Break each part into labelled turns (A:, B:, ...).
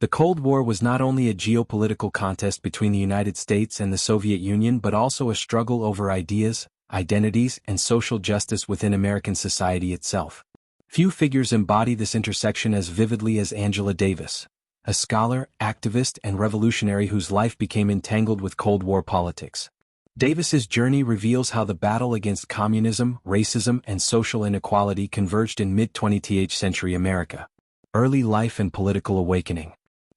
A: The Cold War was not only a geopolitical contest between the United States and the Soviet Union but also a struggle over ideas, identities, and social justice within American society itself. Few figures embody this intersection as vividly as Angela Davis, a scholar, activist, and revolutionary whose life became entangled with Cold War politics. Davis's journey reveals how the battle against communism, racism, and social inequality converged in mid-20th century America. Early life and political awakening.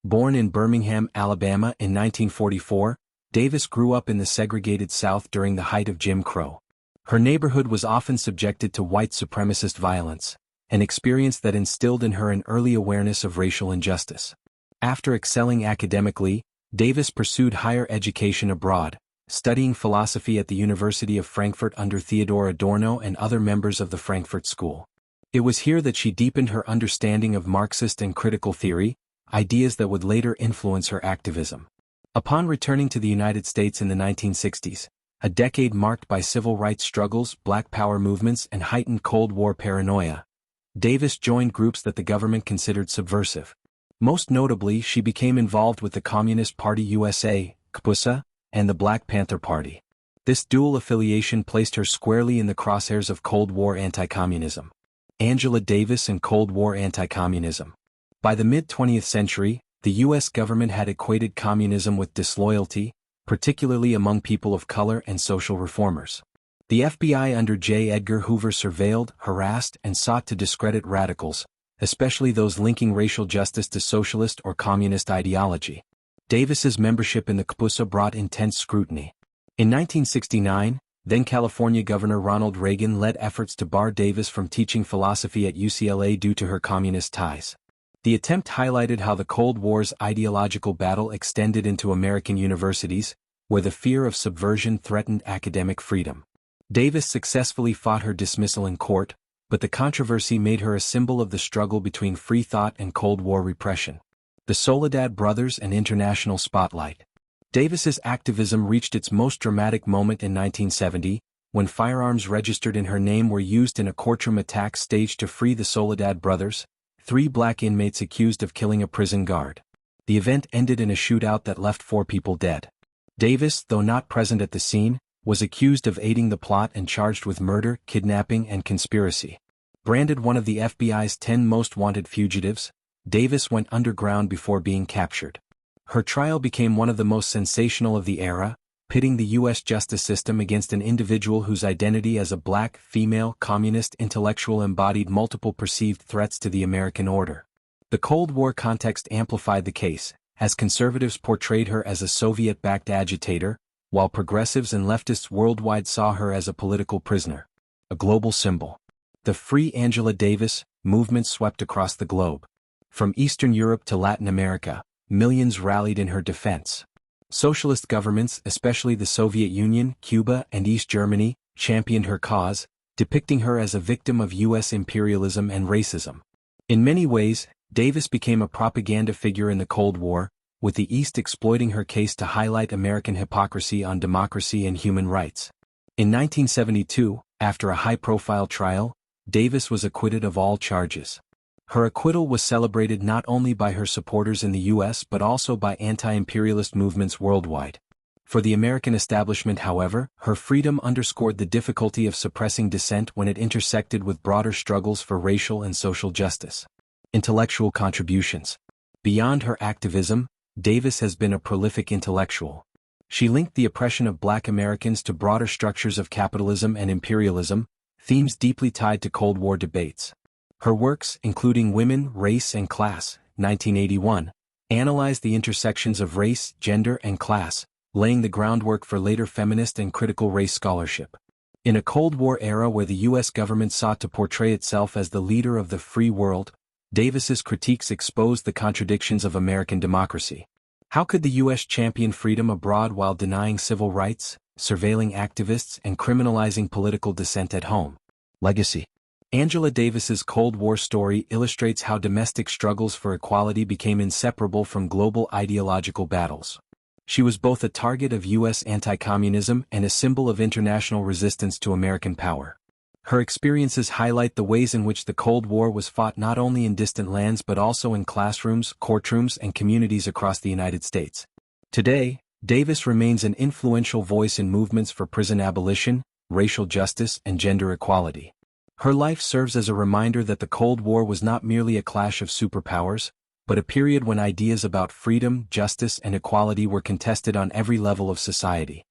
A: Born in Birmingham, Alabama in 1944, Davis grew up in the segregated South during the height of Jim Crow. Her neighborhood was often subjected to white supremacist violence, an experience that instilled in her an early awareness of racial injustice. After excelling academically, Davis pursued higher education abroad, studying philosophy at the University of Frankfurt under Theodor Adorno and other members of the Frankfurt School. It was here that she deepened her understanding of Marxist and critical theory, ideas that would later influence her activism. Upon returning to the United States in the 1960s, a decade marked by civil rights struggles, Black Power movements, and heightened Cold War paranoia, Davis joined groups that the government considered subversive. Most notably, she became involved with the Communist Party USA, CPUSA, and the Black Panther Party. This dual affiliation placed her squarely in the crosshairs of Cold War anti-communism. Angela Davis and Cold War anti-communism. By the mid-20th century, the U.S. government had equated communism with disloyalty, particularly among people of color and social reformers. The FBI under J. Edgar Hoover surveilled, harassed, and sought to discredit radicals, especially those linking racial justice to socialist or communist ideology. Davis's membership in the CPUSA brought intense scrutiny. In 1969, then-California Governor Ronald Reagan led efforts to bar Davis from teaching philosophy at UCLA due to her communist ties. The attempt highlighted how the Cold War's ideological battle extended into American universities, where the fear of subversion threatened academic freedom. Davis successfully fought her dismissal in court, but the controversy made her a symbol of the struggle between free thought and Cold War repression. The Soledad brothers and international spotlight. Davis's activism reached its most dramatic moment in 1970, when firearms registered in her name were used in a courtroom attack staged to free the Soledad brothers, 3 black inmates accused of killing a prison guard. The event ended in a shootout that left 4 people dead. Davis, though not present at the scene, was accused of aiding the plot and charged with murder, kidnapping, and conspiracy. Branded one of the FBI's 10 most wanted fugitives, Davis went underground before being captured. Her trial became one of the most sensational of the era, pitting the U.S. justice system against an individual whose identity as a black, female, communist intellectual embodied multiple perceived threats to the American order. The Cold War context amplified the case, as conservatives portrayed her as a Soviet-backed agitator, while progressives and leftists worldwide saw her as a political prisoner. A global symbol. The Free Angela Davis movement swept across the globe. From Eastern Europe to Latin America, millions rallied in her defense. Socialist governments, especially the Soviet Union, Cuba, and East Germany, championed her cause, depicting her as a victim of U.S. imperialism and racism. In many ways, Davis became a propaganda figure in the Cold War, with the East exploiting her case to highlight American hypocrisy on democracy and human rights. In 1972, after a high-profile trial, Davis was acquitted of all charges. Her acquittal was celebrated not only by her supporters in the U.S. but also by anti-imperialist movements worldwide. For the American establishment, however, her freedom underscored the difficulty of suppressing dissent when it intersected with broader struggles for racial and social justice. Intellectual contributions. Beyond her activism, Davis has been a prolific intellectual. She linked the oppression of Black Americans to broader structures of capitalism and imperialism, themes deeply tied to Cold War debates. Her works, including Women, Race and Class, 1981, analyzed the intersections of race, gender, and class, laying the groundwork for later feminist and critical race scholarship. In a Cold War era where the U.S. government sought to portray itself as the leader of the free world, Davis's critiques exposed the contradictions of American democracy. How could the U.S. champion freedom abroad while denying civil rights, surveilling activists, and criminalizing political dissent at home? Legacy. Angela Davis's Cold War story illustrates how domestic struggles for equality became inseparable from global ideological battles. She was both a target of U.S. anti-communism and a symbol of international resistance to American power. Her experiences highlight the ways in which the Cold War was fought not only in distant lands but also in classrooms, courtrooms, and communities across the United States. Today, Davis remains an influential voice in movements for prison abolition, racial justice, and gender equality. Her life serves as a reminder that the Cold War was not merely a clash of superpowers, but a period when ideas about freedom, justice, and equality were contested on every level of society.